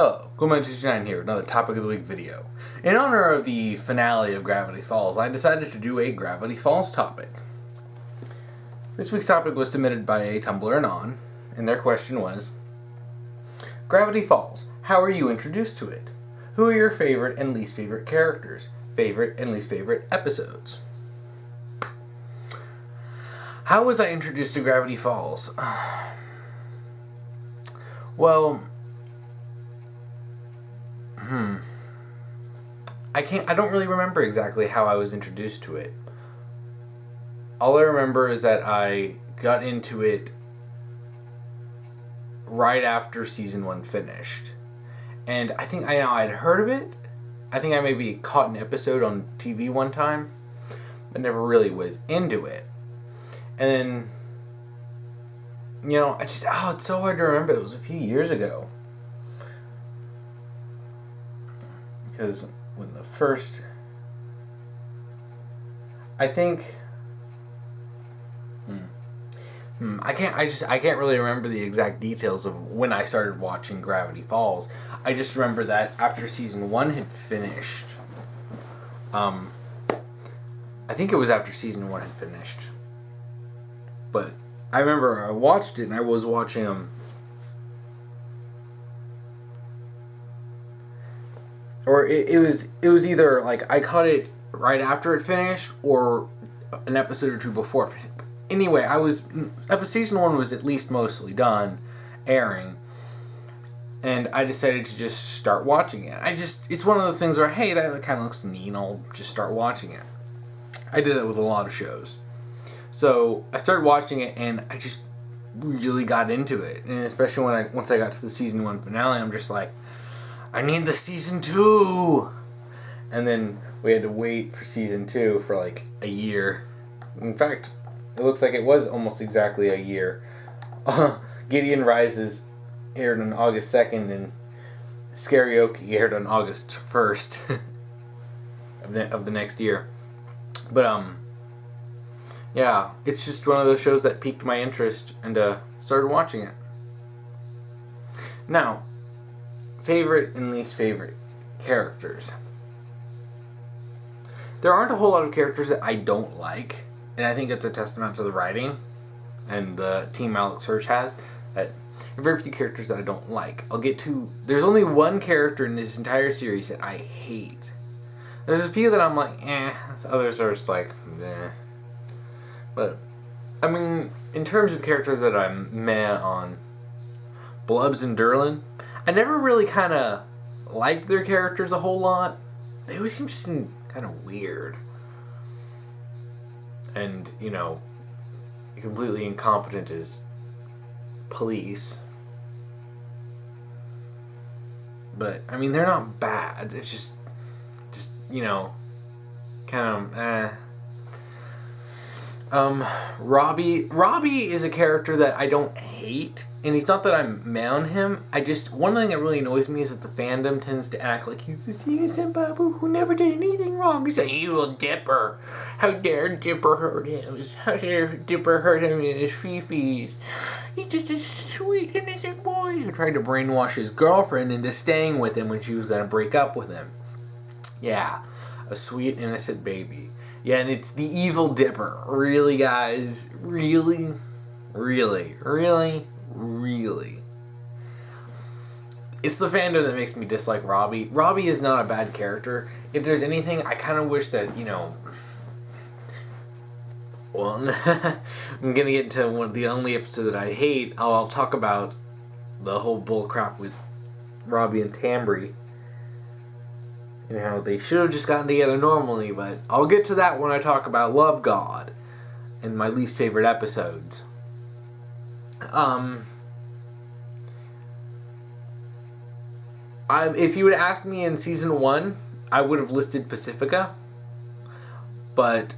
Hello, Clement69 here, another Topic of the Week video. In honor of the finale of Gravity Falls, I decided to do a Gravity Falls topic. This week's topic was submitted by a Tumblr anon, and their question was, Gravity Falls, how are you introduced to it? Who are your favorite and least favorite characters? Favorite and least favorite episodes? How was I introduced to Gravity Falls? Well, I don't really remember exactly how I was introduced to it. All I remember is that I got into it right after season 1 finished. And I think I'd heard of it. I think I maybe caught an episode on TV one time, but never really was into it. And then, it's so hard to remember. It was a few years ago. Because when the first, I think, I can't really remember the exact details of when I started watching Gravity Falls. I just remember that after season 1 had finished, I think it was after season 1 had finished, but I remember I watched it and I was watching or it was either like I caught it right after it finished or an episode or two before. Anyway, season 1 was at least mostly done airing, and I decided to just start watching it. It's one of those things where, hey, that kind of looks neat, and I'll just start watching it. I did that with a lot of shows. So I started watching it, and I just really got into it, and especially once I got to the season 1 finale, I'm just like, I need the season 2! And then we had to wait for season 2 for like a year. In fact, it looks like it was almost exactly a year. Gideon Rises aired on August 2nd, and Karaoke aired on August 1st of the next year. But, yeah, it's just one of those shows that piqued my interest, and started watching it. Now, favorite and least favorite characters. There aren't a whole lot of characters that I don't like, and I think it's a testament to the writing and the team Alex Hirsch has. That there are very few characters that I don't like. There's only one character in this entire series that I hate. There's a few that I'm like, others are just like, meh. But, I mean, in terms of characters that I'm meh on, Blubs and Durlin, I never really kind of liked their characters a whole lot. They always seem kind of weird. And, completely incompetent as police. But, I mean, they're not bad. It's just kind of, Robbie is a character that I don't hate, and it's not that I'm mad on him. One thing that really annoys me is that the fandom tends to act like he's this innocent babu who never did anything wrong. He's an evil Dipper. How dare Dipper hurt him? How dare Dipper hurt him in his fifis? He's just a sweet, innocent boy who tried to brainwash his girlfriend into staying with him when she was going to break up with him. Yeah, a sweet, innocent baby. Yeah, and it's the evil Dipper. Really, guys? Really? Really? Really? Really? It's the fandom that makes me dislike Robbie. Robbie is not a bad character. If there's anything, I kind of wish that, well, I'm going to get into one of the only episodes that I hate. I'll talk about the whole bullcrap with Robbie and Tambry. They should have just gotten together normally, but I'll get to that when I talk about Love God and my least favorite episodes. If you would ask me in season 1, I would have listed Pacifica, but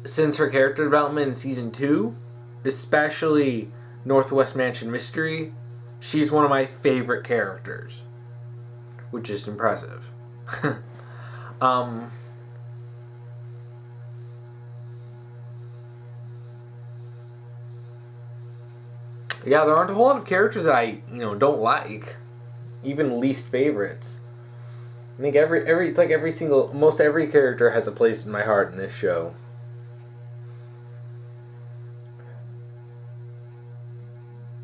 since her character development in season 2, especially Northwest Mansion Mystery, she's one of my favorite characters, which is impressive. Yeah, there aren't a whole lot of characters that I, don't like. even least favorites. I think most every character has a place in my heart in this show.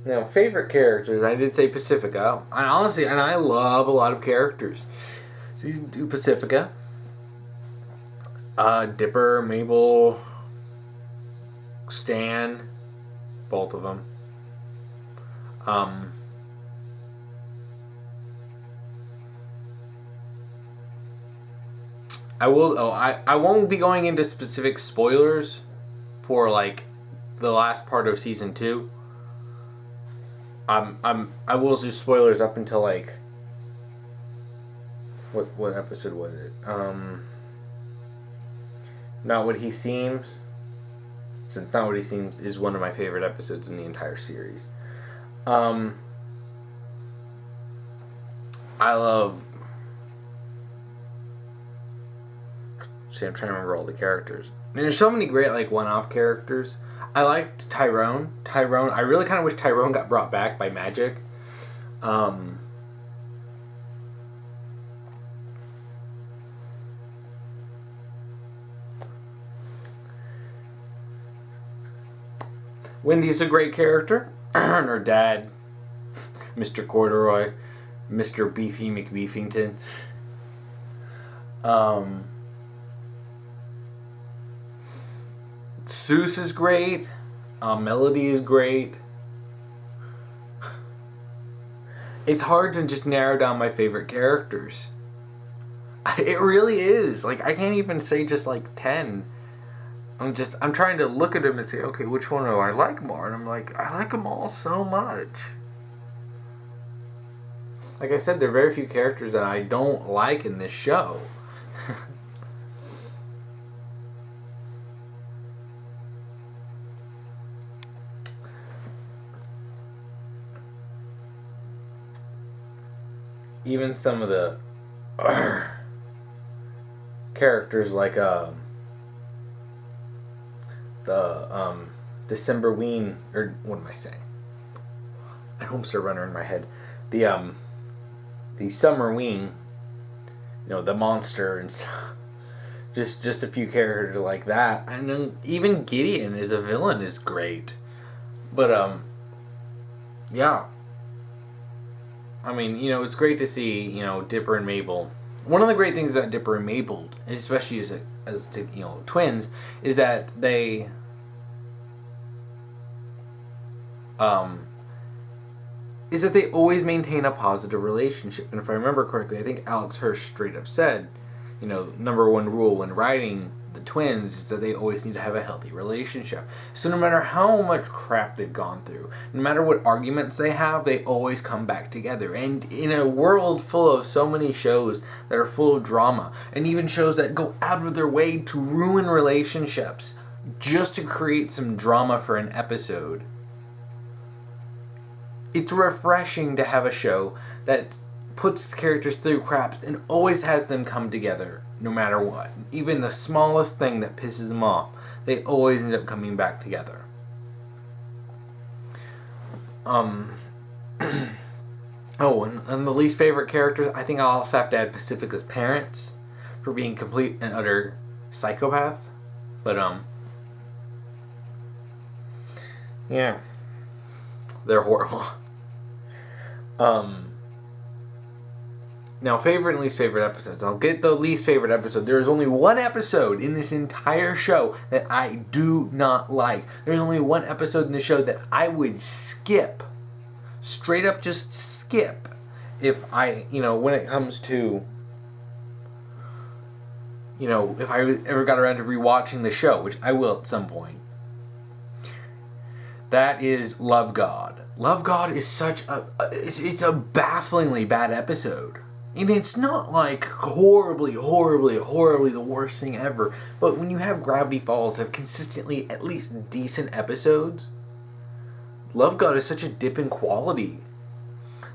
Now, favorite characters, I did say Pacifica. And I love a lot of characters. Season 2 Pacifica. Dipper, Mabel, Stan, both of them. I won't be going into specific spoilers for like the last part of season 2. I will do spoilers up until like what episode was it? Not What He Seems. Since Not What He Seems is one of my favorite episodes in the entire series. I love. See, I'm trying to remember all the characters. And there's so many great like one-off characters. I liked Tyrone. I really kind of wish Tyrone got brought back by magic. Wendy's a great character. Her dad, Mr. Corduroy, Mr. Beefy McBeefington. Seuss is great. Melody is great. It's hard to just narrow down my favorite characters. It really is. Like, I can't even say just like 10. I'm trying to look at them and say, okay, which one do I like more? And I'm like, I like them all so much. Like I said, there are very few characters that I don't like in this show. Even some of the characters like December Ween, or what am I saying? I Homestar Runner in my head. The Summer Ween, the monster and stuff. Just a few characters like that. And then even Gideon as a villain is great. But yeah. I mean, it's great to see, Dipper and Mabel. One of the great things about Dipper and Mabel, especially as twins, is that they always maintain a positive relationship. And if I remember correctly, I think Alex Hirsch straight up said, number one rule when writing the twins is that they always need to have a healthy relationship. So no matter how much crap they've gone through, no matter what arguments they have, they always come back together. And in a world full of so many shows that are full of drama, and even shows that go out of their way to ruin relationships just to create some drama for an episode, it's refreshing to have a show that puts the characters through craps and always has them come together no matter what. Even the smallest thing that pisses them off, they always end up coming back together. And the least favorite characters, I think I'll also have to add Pacifica's parents for being complete and utter psychopaths. But yeah, they're horrible. Now, favorite and least favorite episodes. I'll get the least favorite episode. There is only one episode in this entire show that I do not like. There's only one episode in the show that I would skip. Straight up just skip. If I, when it comes to, if I ever got around to rewatching the show, which I will at some point. That is Love God. Love God is it's a bafflingly bad episode. And it's not like horribly the worst thing ever. But when you have Gravity Falls have consistently at least decent episodes, Love God is such a dip in quality.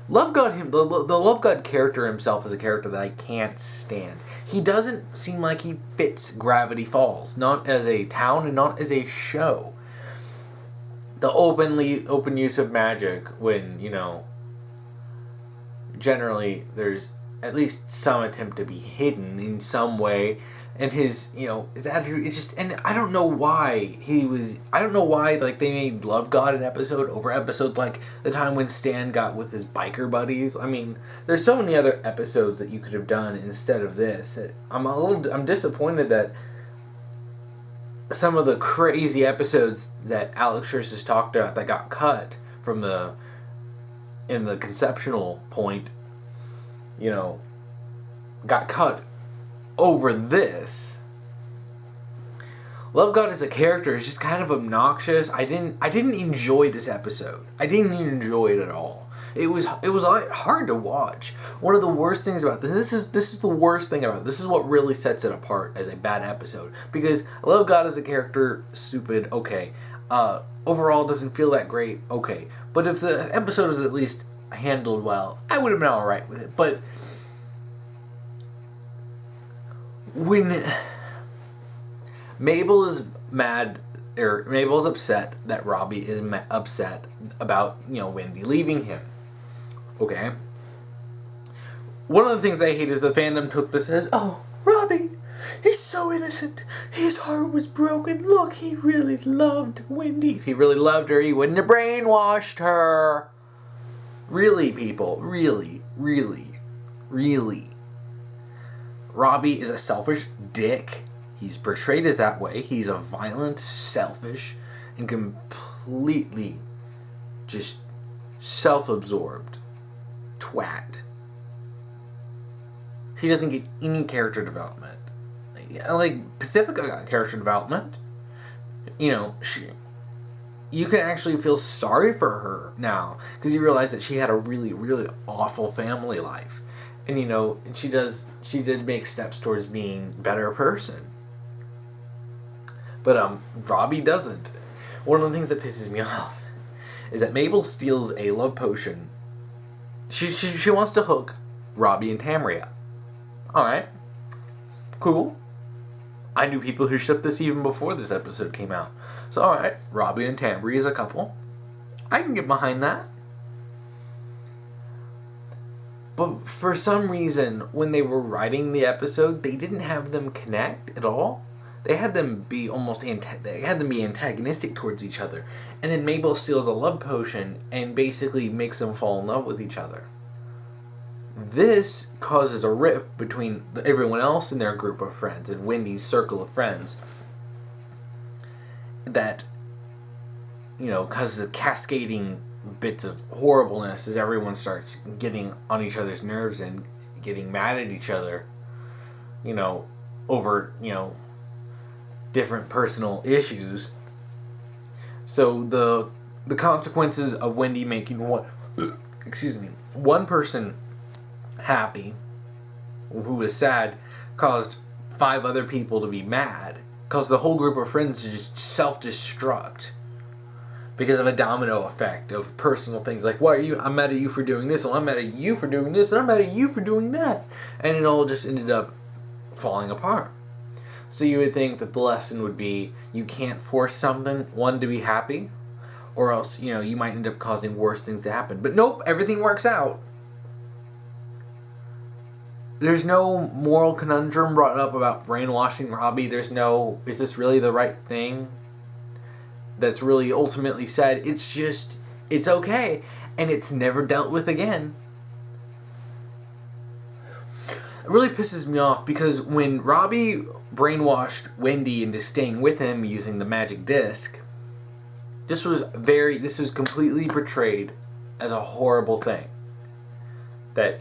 Love God, the Love God character himself is a character that I can't stand. He doesn't seem like he fits Gravity Falls, not as a town and not as a show. The open use of magic when, generally there's at least some attempt to be hidden in some way. And his attitude, it's just, and I don't know why like they made Love God an episode over episodes like the time when Stan got with his biker buddies. I mean, there's so many other episodes that you could have done instead of this. I'm disappointed that some of the crazy episodes that Alex Scherz has talked about that got cut from in the conceptual point, got cut over this. Love God as a character is just kind of obnoxious. I didn't enjoy this episode. I didn't enjoy it at all. It was hard to watch. One of the worst things about this is the worst thing about it. This is what really sets it apart as a bad episode. Because Love God as a character, stupid, okay. Overall doesn't feel that great, okay. But if the episode is at least handled well, I would have been alright with it. But when Mabel is mad, or Mabel's upset that Robbie is upset about, Wendy leaving him. Okay. One of the things I hate is the fandom took this as, oh, Robbie, he's so innocent. His heart was broken. Look, he really loved Wendy. If he really loved her, he wouldn't have brainwashed her. Really, people. Really, really, really. Robbie is a selfish dick. He's portrayed as that way. He's a violent, selfish, and completely just self-absorbed twat. He doesn't get any character development. Like, Pacifica got character development. You can actually feel sorry for her now because you realize that she had a really, really awful family life. And, she did make steps towards being a better person. But, Robbie doesn't. One of the things that pisses me off is that Mabel steals a love potion. She wants to hook Robbie and Tamry up. Alright. Cool. I knew people who shipped this even before this episode came out. So, alright, Robbie and Tamry is a couple. I can get behind that. But for some reason, when they were writing the episode, they didn't have them connect at all. They had them be antagonistic towards each other. And then Mabel steals a love potion and basically makes them fall in love with each other. This causes a rift between everyone else in their group of friends and Wendy's circle of friends. That, causes cascading bits of horribleness as everyone starts getting on each other's nerves and getting mad at each other, over, different personal issues. So the consequences of Wendy making one person happy, who was sad, caused 5 other people to be mad, caused the whole group of friends to just self-destruct because of a domino effect of personal things like, I'm mad at you for doing this, and I'm mad at you for doing this, and I'm mad at you for doing that, and it all just ended up falling apart. So you would think that the lesson would be you can't force one to be happy, or else, you might end up causing worse things to happen. But nope, everything works out. There's no moral conundrum brought up about brainwashing Robbie. There's no, is this really the right thing that's really ultimately said? It's just, it's okay. And it's never dealt with again. It really pisses me off because when Robbie brainwashed Wendy into staying with him using the magic disc, this was completely portrayed as a horrible thing. That,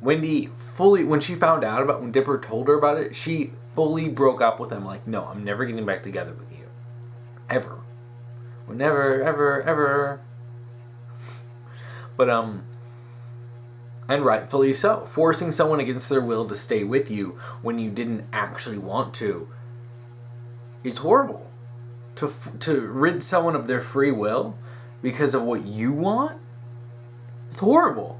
Wendy when she found out about, when Dipper told her about it, she fully broke up with him. Like, no, I'm never getting back together with you. Ever. Never, ever, ever. But, and rightfully so. Forcing someone against their will to stay with you when you didn't actually want to, it's horrible. To rid someone of their free will because of what you want, it's horrible.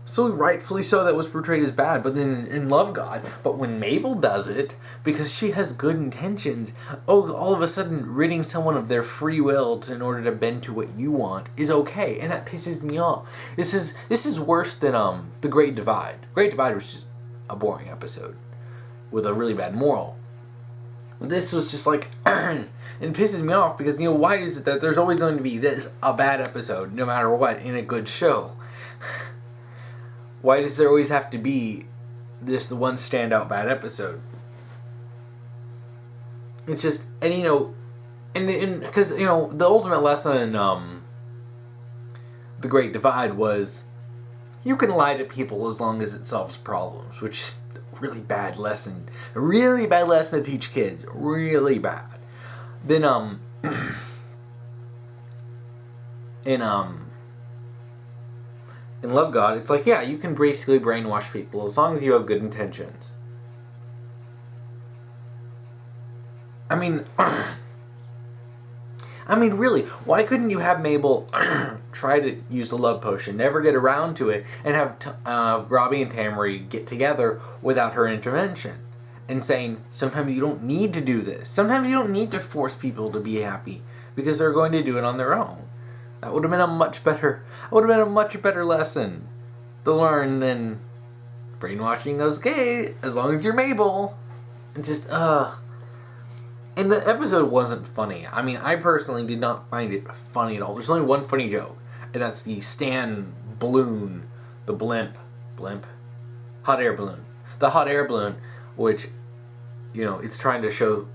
So rightfully so, that was portrayed as bad. But then in Love God, but when Mabel does it, because she has good intentions, all of a sudden ridding someone of their free will in order to bend to what you want is okay, and that pisses me off. This is worse than The Great Divide. Great Divide was just a boring episode with a really bad moral. This was just like, and it pisses me off because, why is it that there's always going to be a bad episode, no matter what, in a good show? Why does there always have to be this one standout bad episode? It's just, and because, the ultimate lesson in The Great Divide was, you can lie to people as long as it solves problems, which is a really bad lesson. A really bad lesson to teach kids. Really bad. Then, in Love God, it's like, yeah, you can basically brainwash people as long as you have good intentions. I mean, really, why couldn't you have Mabel try to use the love potion, never get around to it, and have Robbie and Tamari get together without her intervention? And saying, sometimes you don't need to do this. Sometimes you don't need to force people to be happy, because they're going to do it on their own. That would have been a much better lesson to learn than brainwashing those gays, as long as you're Mabel. And just, And the episode wasn't funny. I mean, I personally did not find it funny at all. There's only one funny joke, and that's the Stan balloon, the blimp, hot air balloon. The hot air balloon, which, it's trying to show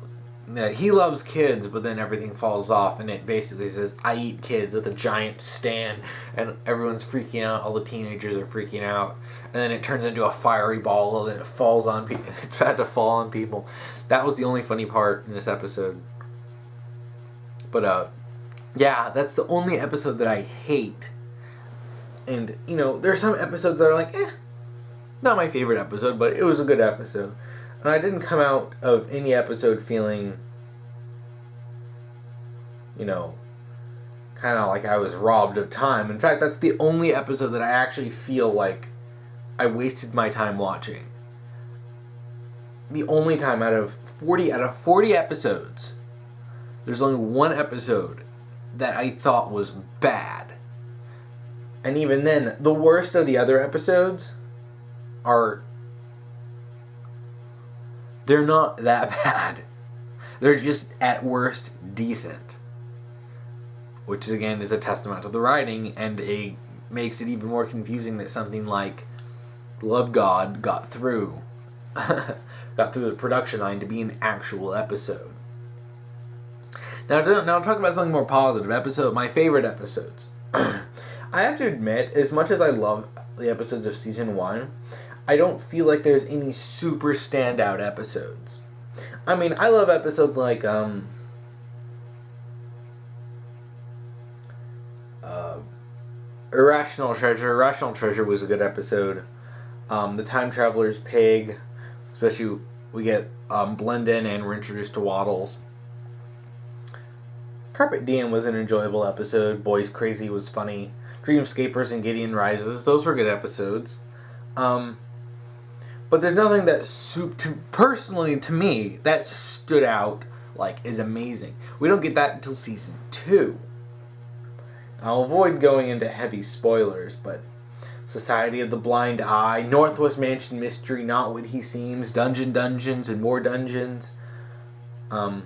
that he loves kids, but then everything falls off, and it basically says, I eat kids, with a giant Stan, and everyone's freaking out, all the teenagers are freaking out, and then it turns into a fiery ball, and it falls on people, it's about to fall on people. That was the only funny part in this episode. But, yeah, that's the only episode that I hate. And, there are some episodes that are like, not my favorite episode, but it was a good episode. And I didn't come out of any episode feeling, kind of like I was robbed of time. In fact, that's the only episode that I actually feel like I wasted my time watching. The only time out of 40 episodes, there's only one episode that I thought was bad. And even then, the worst of the other episodes they're not that bad. They're just, at worst, decent. Which, again, is a testament to the writing, and makes it even more confusing that something like Love God got through the production line to be an actual episode. Now talk about something more positive. My favorite episodes. I have to admit, as much as I love the episodes of season 1, I don't feel like there's any super standout episodes. I mean, I love episodes like Irrational Treasure. Irrational Treasure was a good episode. The Time Traveler's Pig, especially we get blend in and we're introduced to Waddles. Carpet Diem was an enjoyable episode. Boys Crazy was funny. Dreamscapers and Gideon Rises, those were good episodes. But there's nothing that personally to me that stood out like is amazing. We don't get that until season 2. I'll avoid going into heavy spoilers, but Society of the Blind Eye, Northwest Mansion Mystery, Not What He Seems, Dungeons and More Dungeons, the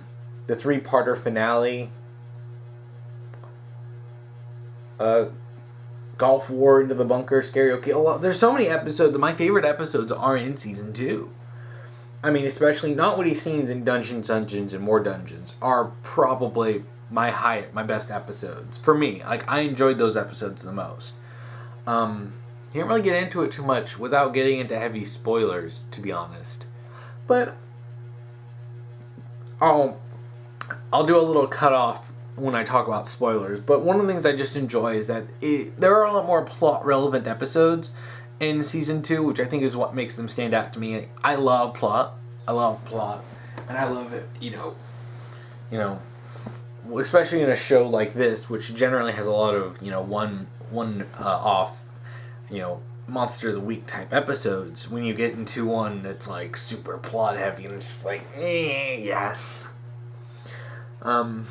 3-parter finale, Golf War, Into the Bunker, Scary Okay. There's so many episodes. My favorite episodes are in season 2. I mean, especially Not What He Seems and Dungeons and More Dungeons are probably my best episodes for me. Like, I enjoyed those episodes the most. Can't really get into it too much without getting into heavy spoilers, to be honest. But I'll do a little cutoff when I talk about spoilers. But one of the things I just enjoy is that there are a lot more plot relevant episodes in season 2, which I think is what makes them stand out to me. I love plot, and I love it. Especially in a show like this, which generally has a lot of one off Monster of the Week type episodes. When you get into one that's like super plot heavy and it's just like, yes. But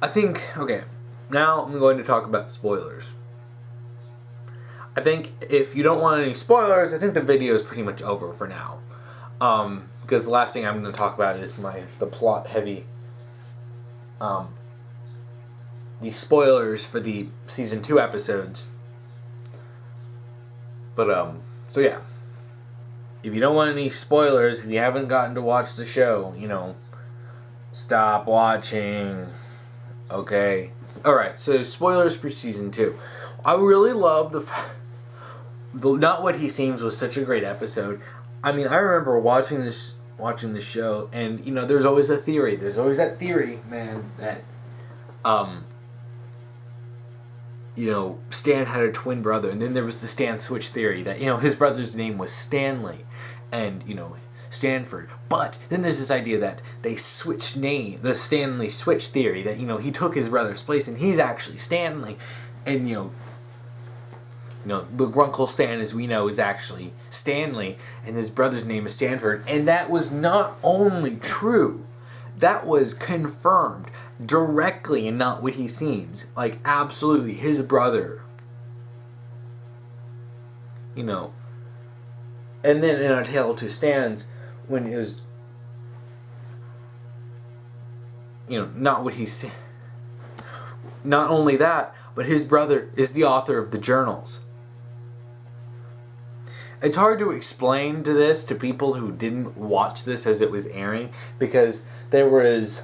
I think, okay, now I'm going to talk about spoilers. I think if you don't want any spoilers, I think the video is pretty much over for now. Because the last thing I'm going to talk about is the plot heavy, the spoilers for the season 2 episodes. But, so yeah. If you don't want any spoilers, if you haven't gotten to watch the show, stop watching. Okay. Alright, so spoilers for season 2. I really love Not What He Seems was such a great episode. I mean, I remember watching this show, and there's always a theory. There's always that theory, man, that Stan had a twin brother, and then there was the Stan Switch theory that his brother's name was Stanley, and Stanford. But then there's this idea that they switched name, the Stanley Switch theory, that he took his brother's place and he's actually Stanley, and the Grunkle Stan, as we know, is actually Stanley, and his brother's name is Stanford. And that was not only true, that was confirmed directly in Not What He Seems. Like, absolutely, his brother. And then in A Tale of Two Stans, when it was, not what he's... Not only that, but his brother is the author of the journals. It's hard to explain to people who didn't watch this as it was airing, because there was,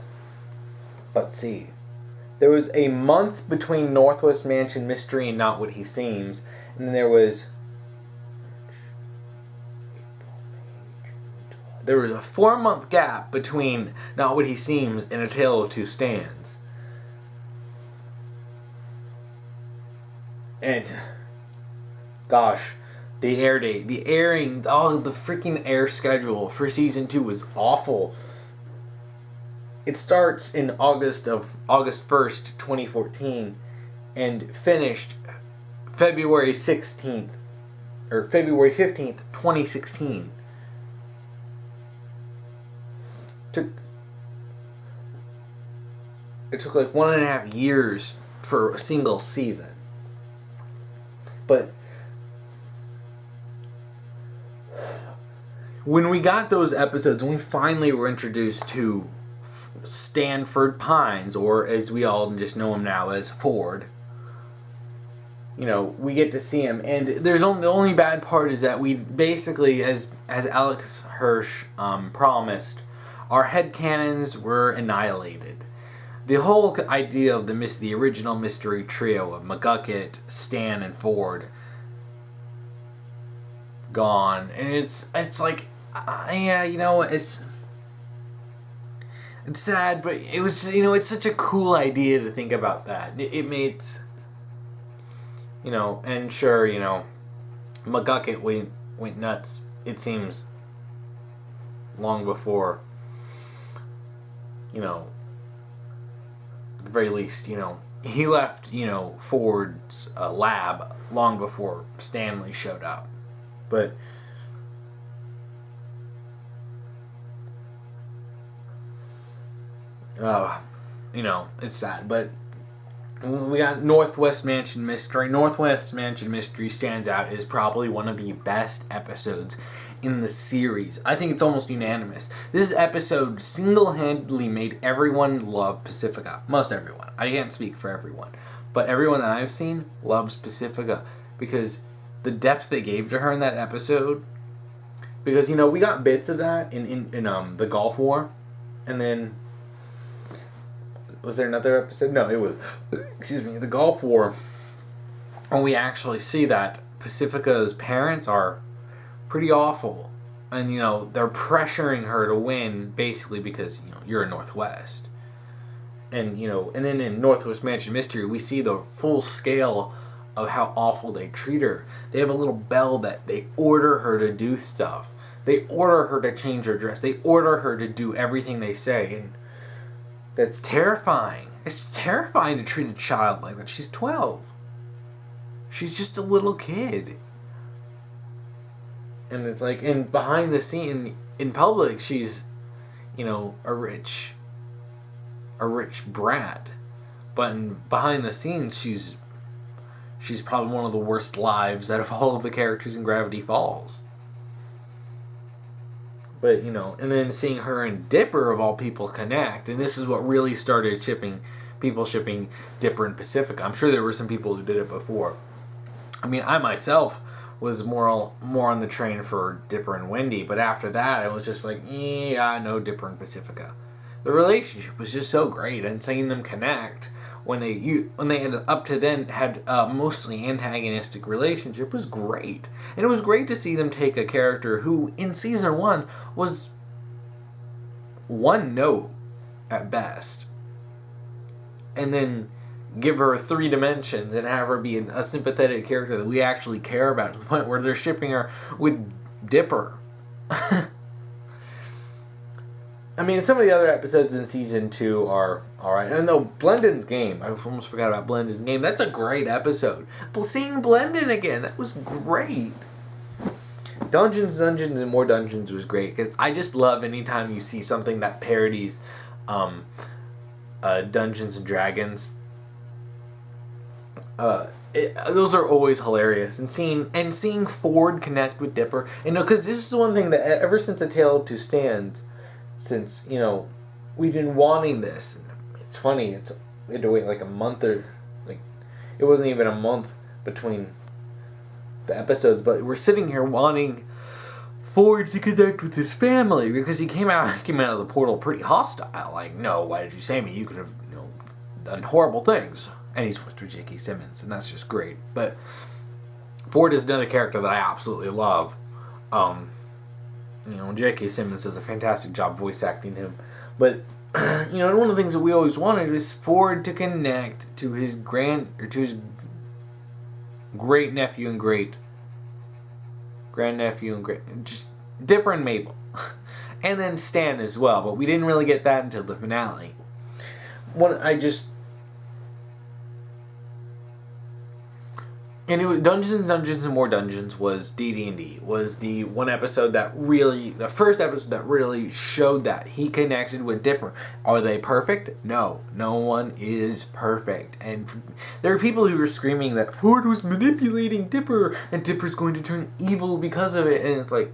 there was a month between Northwest Mansion Mystery and Not What He Seems, and then there was a 4-month gap between Not What He Seems and A Tale of Two Stans. And, gosh, the freaking air schedule for season 2 was awful. It starts in August 1st, 2014, and finished February 16th, or February 15th, 2016. It took like 1.5 years for a single season. But when we got those episodes, when we finally were introduced to Stanford Pines, or as we all just know him now as Ford, we get to see him, and the only bad part is that we basically, as Alex Hirsch promised, our headcanons were annihilated. The whole idea of the original mystery trio of McGucket, Stan, and Ford gone, and it's like, it's sad, but it was just, it's such a cool idea to think about that. It made, and sure, McGucket went nuts, it seems, long before, at the very least, he left, Ford's lab long before Stanley showed up. But it's sad. But we got Northwest Mansion Mystery. Northwest Mansion Mystery stands out as probably one of the best episodes in the series. I think it's almost unanimous. This episode single-handedly made everyone love Pacifica. Most everyone. I can't speak for everyone. But everyone that I've seen loves Pacifica, because the depth they gave to her in that episode. Because, we got bits of that in the Gulf War. And then, was there another episode? No, it was, the Gulf War. And we actually see that Pacifica's parents are pretty awful. And, they're pressuring her to win, basically because, you're a Northwest. And, and then in Northwest Mansion Mystery, we see the full scale of how awful they treat her. They have a little bell that they order her to do stuff. They order her to change her dress. They order her to do everything they say. And that's terrifying. It's terrifying to treat a child like that. She's 12. She's just a little kid. And it's like, and behind the scene, in public, she's, a rich brat. But behind the scenes, she's probably one of the worst lives out of all of the characters in Gravity Falls. But, and then seeing her and Dipper, of all people, connect. And this is what really started people shipping Dipper and Pacifica. I'm sure there were some people who did it before. I mean, I myself was more on the train for Dipper and Wendy. But after that, I was just like, yeah, no Dipper and Pacifica. The relationship was just so great. And seeing them connect when they had up to then had a mostly antagonistic relationship was great. And it was great to see them take a character who in season 1 was one note at best, and then give her 3 dimensions and have her be a sympathetic character that we actually care about, to the point where they're shipping her with Dipper. I mean, some of the other episodes in season 2 are alright. And no, Blendon's Game. I almost forgot about Blendon's Game. That's a great episode. But seeing Blendon again, that was great. Dungeons, and More Dungeons was great. Because I just love anytime you see something that parodies Dungeons and Dragons. Those are always hilarious. And seeing Ford connect with Dipper. And because this is the one thing that ever since A Tale of Two Stands, since, we've been wanting this. It's funny, we had to wait like a month, or it wasn't even a month between the episodes, but we're sitting here wanting Ford to connect with his family, because he came out of the portal pretty hostile. Like, no, why did you save me? You could have, done horrible things. And he's with J.K. Simmons, and that's just great. But Ford is another character that I absolutely love. J.K. Simmons does a fantastic job voice acting him. But, one of the things that we always wanted was Ford to connect to his great nephew and grandnephew and just Dipper and Mabel. And then Stan as well, but we didn't really get that until the finale. And it was Dungeons and More Dungeons was D&D, was the first episode that really showed that he connected with Dipper. Are they perfect? No one is perfect. And there are people who are screaming that Ford was manipulating Dipper, and Dipper's going to turn evil because of it. And it's like,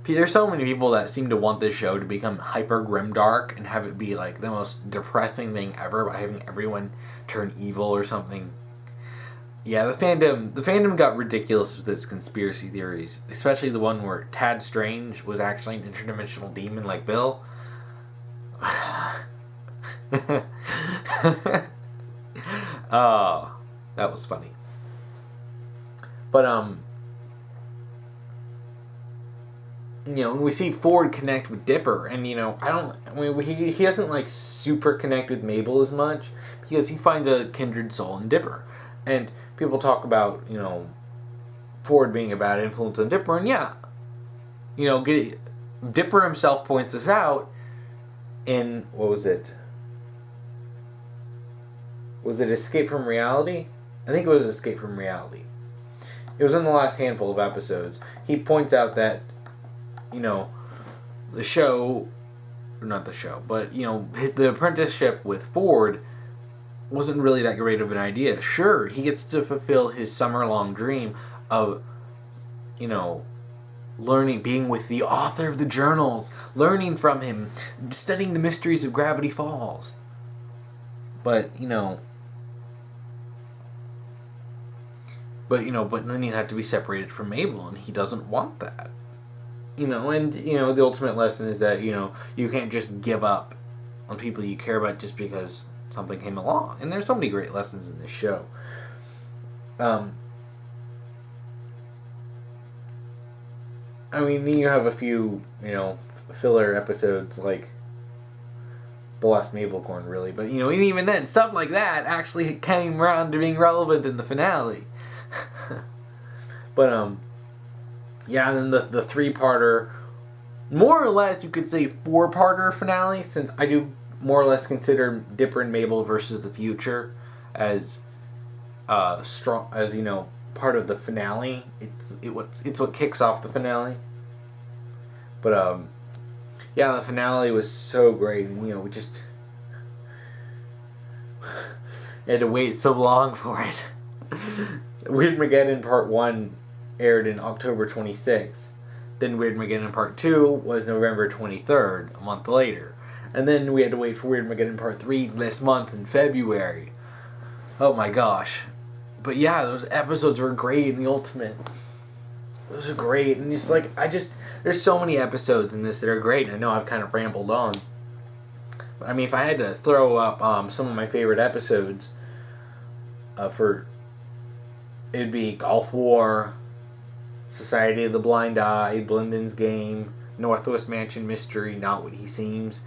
there's so many people that seem to want this show to become hyper grimdark and have it be like the most depressing thing ever by having everyone turn evil or something. Yeah, the fandom got ridiculous with its conspiracy theories, especially the one where Tad Strange was actually an interdimensional demon like Bill. Oh, that was funny. But we see Ford connect with Dipper, and he doesn't super connect with Mabel as much because he finds a kindred soul in Dipper. And people talk about, Ford being a bad influence on Dipper, and Dipper himself points this out in, what was it? Was it Escape from Reality? I think it was Escape from Reality. It was in the last handful of episodes. He points out that, the show, or not the show, but, the apprenticeship with Ford wasn't really that great of an idea. Sure, he gets to fulfill his summer-long dream of, learning, being with the author of the journals, learning from him, studying the mysteries of Gravity Falls. But then you have to be separated from Mabel, and he doesn't want that. The ultimate lesson is that, you can't just give up on people you care about just because something came along. And there's so many great lessons in this show. You have a few, filler episodes like The Last Mabelcorn, really. But, and even then, stuff like that actually came around to being relevant in the finale. But, and then the 3-parter, more or less you could say 4-parter finale, since I do more or less consider Dipper and Mabel versus the Future as strong as part of the finale. It's what kicks off the finale. But yeah, the finale was so great, and we just had to wait so long for it. Weirdmageddon Part 1 aired in October 26th. Then Weirdmageddon Part 2 was November 23rd, a month later. And then we had to wait for Weirdmageddon Part 3 this month in February. Oh my gosh. But yeah, those episodes were great in the Ultimate. Those are great. And it's like, there's so many episodes in this that are great. I know I've kind of rambled on. But I mean, if I had to throw up some of my favorite episodes, it'd be Gulf War, Society of the Blind Eye, Blinden's Game, Northwest Mansion Mystery, Not What He Seems,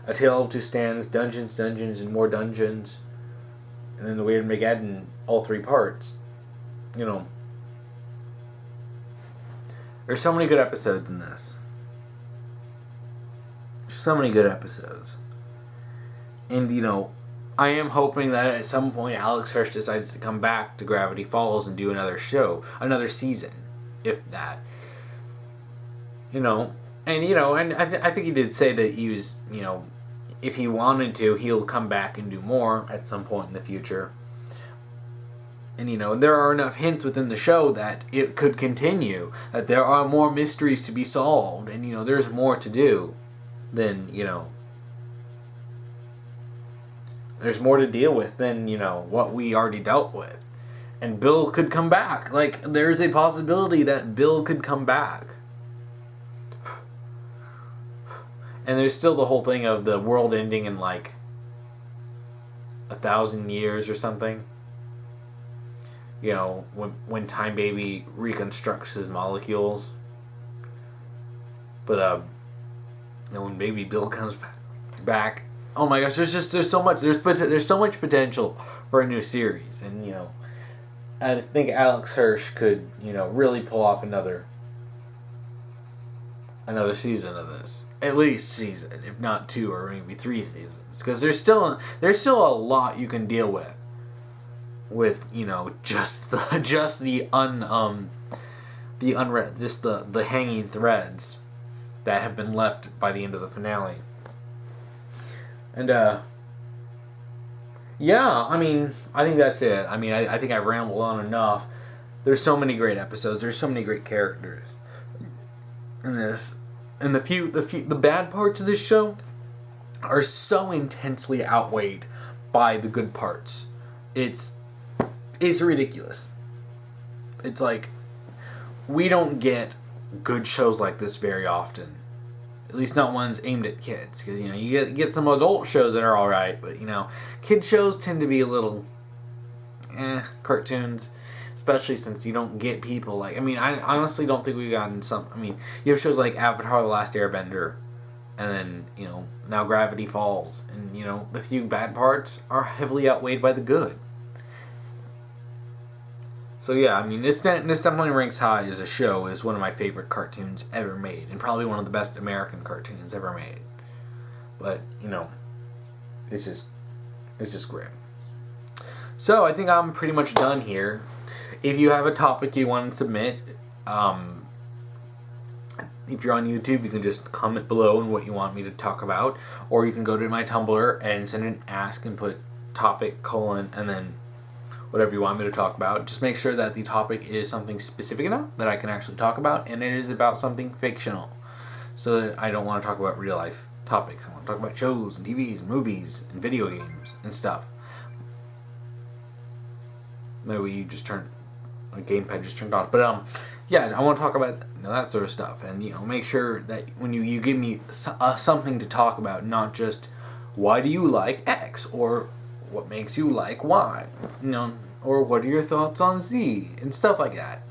A Tale of Two Stands, Dungeons, Dungeons, and More Dungeons, and then the Weirdmageddon, all 3 parts. There's so many good episodes in this. So many good episodes. And, I am hoping that at some point Alex Hirsch decides to come back to Gravity Falls and do another show, another season, if that. And I think he did say that he was, if he wanted to, he'll come back and do more at some point in the future. And, there are enough hints within the show that it could continue, that there are more mysteries to be solved, and, there's more to do than, there's more to deal with than, what we already dealt with. And Bill could come back. Like, there's a possibility that Bill could come back. And there's still the whole thing of the world ending in, 1,000 years or something. When Time Baby reconstructs his molecules. But, when Baby Bill comes back, oh my gosh, there's so much potential for a new series, and I think Alex Hirsch could really pull off another season of this, at least season, if not 2 or maybe 3 seasons, because there's still a lot you can deal with just the hanging threads that have been left by the end of the finale. And, yeah, I mean, I think that's it. I mean, I think I've rambled on enough. There's so many great episodes. There's so many great characters in this. And the bad parts of this show are so intensely outweighed by the good parts. It's ridiculous. It's like, we don't get good shows like this very often. At least not ones aimed at kids. Because, you get some adult shows that are alright. But, kid shows tend to be a little cartoons. Especially since you don't get people I honestly don't think we've gotten some. You have shows like Avatar: The Last Airbender. And then, now Gravity Falls. And, the few bad parts are heavily outweighed by the good. So yeah, this definitely ranks high as a show, as one of my favorite cartoons ever made, and probably one of the best American cartoons ever made. But, it's just great. So, I think I'm pretty much done here. If you have a topic you want to submit, if you're on YouTube, you can just comment below on what you want me to talk about, or you can go to my Tumblr and send an ask and put topic, and then whatever you want me to talk about. Just make sure that the topic is something specific enough that I can actually talk about, and it is about something fictional. So that I don't want to talk about real life topics. I want to talk about shows and TVs and movies and video games and stuff. Maybe you just a gamepad just turned on. But yeah, I want to talk about that sort of stuff, and make sure that when you give me something to talk about, not just why do you like X, or what makes you like Y, or what are your thoughts on Z, and stuff like that.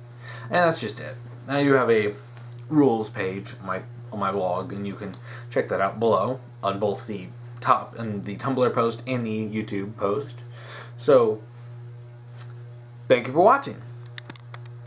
And that's just it. I do have a rules page on my blog, and you can check that out below on both the top and the Tumblr post and the YouTube post. So, thank you for watching.